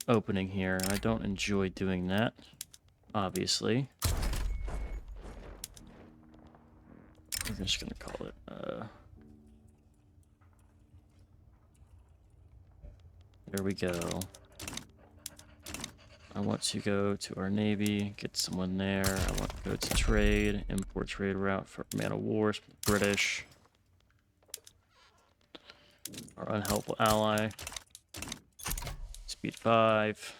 opening here. I don't enjoy doing that, obviously. We're just going to call it... There we go. I want to go to our Navy, get someone there. I want to go to trade, import trade route for man of wars, British. Our unhelpful ally. Speed 5.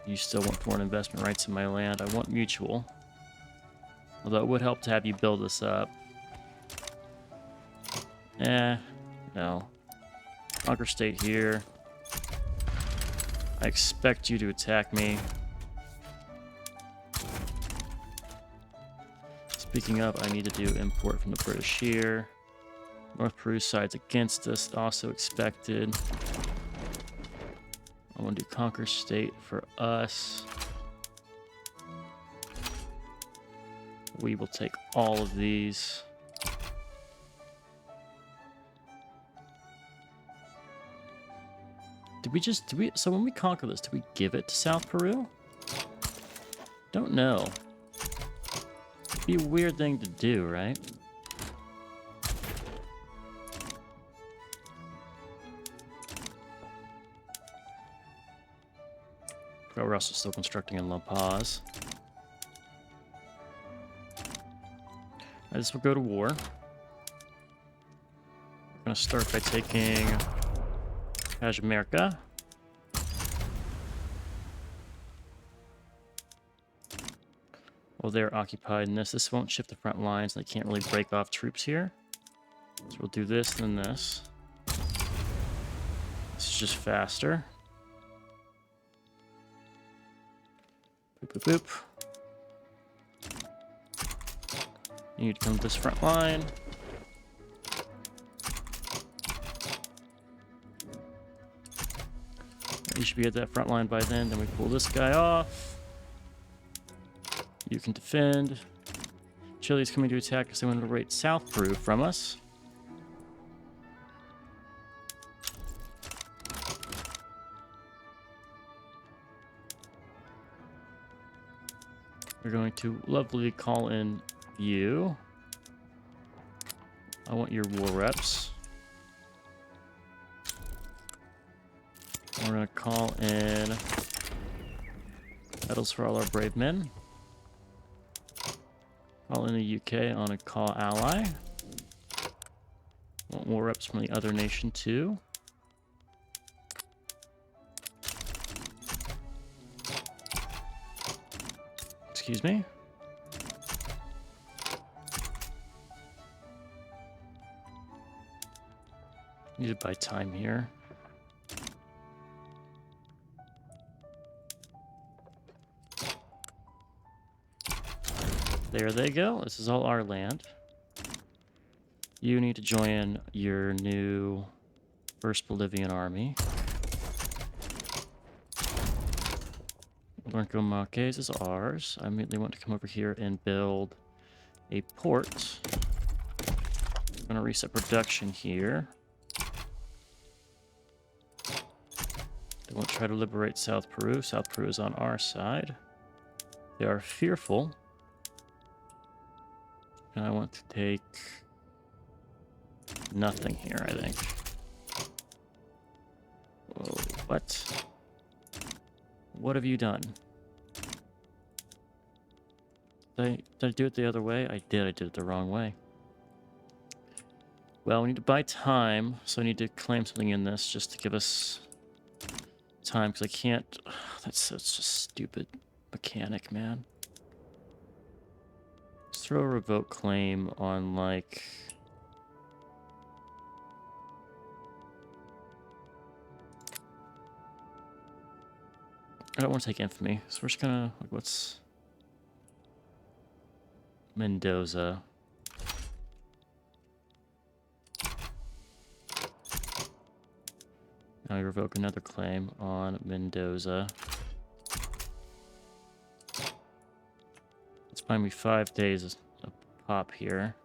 You still want foreign investment rights in my land. I want mutual. Although it would help to have you build this up. No. Conquer state here. I expect you to attack me. Speaking of, I need to do import from the British here. North Peru side's against us, also expected. I want to do conquer state for us. We will take all of these. So when we conquer this, do we give it to South Peru? Don't know. It'd be a weird thing to do, right? But we're also still constructing in La Paz. This will go to war. We're gonna start by taking Cajamarca. Well, they're occupied in this. This won't shift the front lines. They can't really break off troops here. So we'll do this, then this. This is just faster. Boop, boop, boop. You need to come to this front line. You should be at that front line by then. Then we pull this guy off. You can defend. Chile's coming to attack us. They want to raid South Peru from us. We're going to lovely call in you. I want your war reps. We're going to call in medals for all our brave men. Call in the UK on a call ally. Want war reps from the other nation too. Excuse me. Need to buy time here. There they go. This is all our land. You need to join your new 1st Bolivian Army. Blanco Marquez is ours. I immediately want to come over here and build a port. I'm going to reset production here. They won't try to liberate South Peru. South Peru is on our side. They are fearful. And I want to take nothing here, I think. Whoa, what? What have you done? Did I do it the other way? I did. I did it the wrong way. Well, we need to buy time, so I need to claim something in this just to give us time, because I can't... That's such a stupid mechanic, man. Let's throw a revoke claim on, like... I don't want to take infamy, so we're just gonna... Like, what's... Mendoza. Now we revoke another claim on Mendoza. It's buying me 5 days a pop here.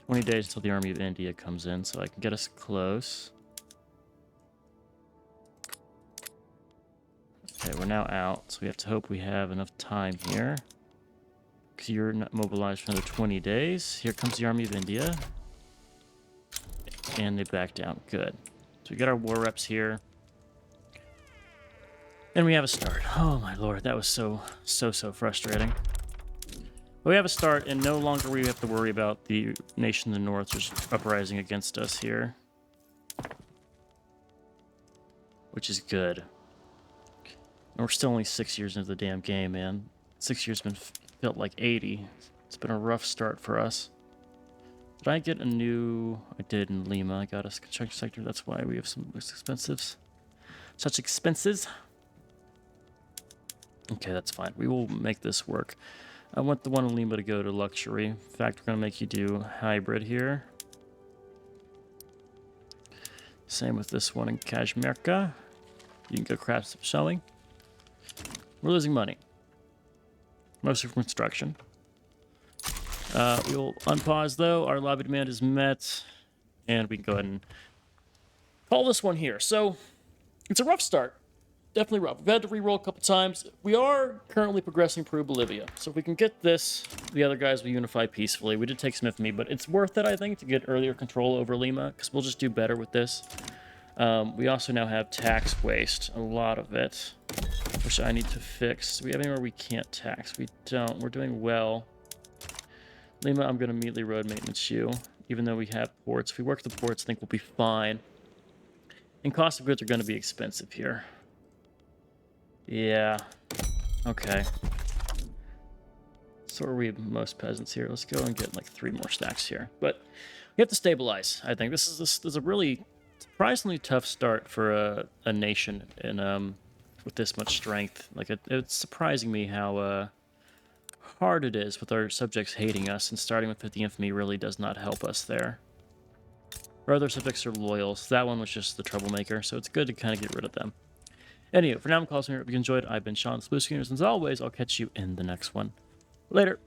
20 days until the Army of India comes in, so I can get us close. Okay, we're now out, so we have to hope we have enough time here. Because you're not mobilized for another 20 days. Here comes the Army of India. And they back down. Good. So we got our war reps here. And we have a start. Oh my lord, that was so frustrating. But we have a start, and no longer we have to worry about the nation in the north just uprising against us here. Which is good. And we're still only 6 years into the damn game, man. 6 years felt like 80. It's been a rough start for us. Did I get a new... I did in Lima. I got a construction sector. That's why we have some expensives. Such expenses. Okay, that's fine. We will make this work. I want the one in Lima to go to luxury. In fact, we're going to make you do hybrid here. Same with this one in Kashmirka. You can go craft some sewing. We're losing money. Mostly from construction. We will unpause, though. Our lobby demand is met. And we can go ahead and call this one here. So, it's a rough start. Definitely rough. We've had to re-roll a couple times. We are currently progressing Peru-Bolivia. So if we can get this, the other guys will unify peacefully. We did take some infamy, but it's worth it, I think, to get earlier control over Lima, because we'll just do better with this. We also now have tax waste, a lot of it, which I need to fix. Do we have anywhere we can't tax? We don't. We're doing well. Lima, I'm going to immediately road maintenance you, even though we have ports. If we work the ports, I think we'll be fine. And cost of goods are going to be expensive here. Yeah. Okay. So are we most peasants here? Let's go and get like 3 more stacks here. But we have to stabilize, I think. This is a really surprisingly tough start for a nation in with this much strength. Like it's surprising me how hard it is with our subjects hating us, and starting with 50 infamy really does not help us there. Our other subjects are loyal, so that one was just the troublemaker, so it's good to kind of get rid of them. Anyway, for now, I'm Carlos. If you enjoyed, I've been Sean, Spooky, and as always, I'll catch you in the next one. Later.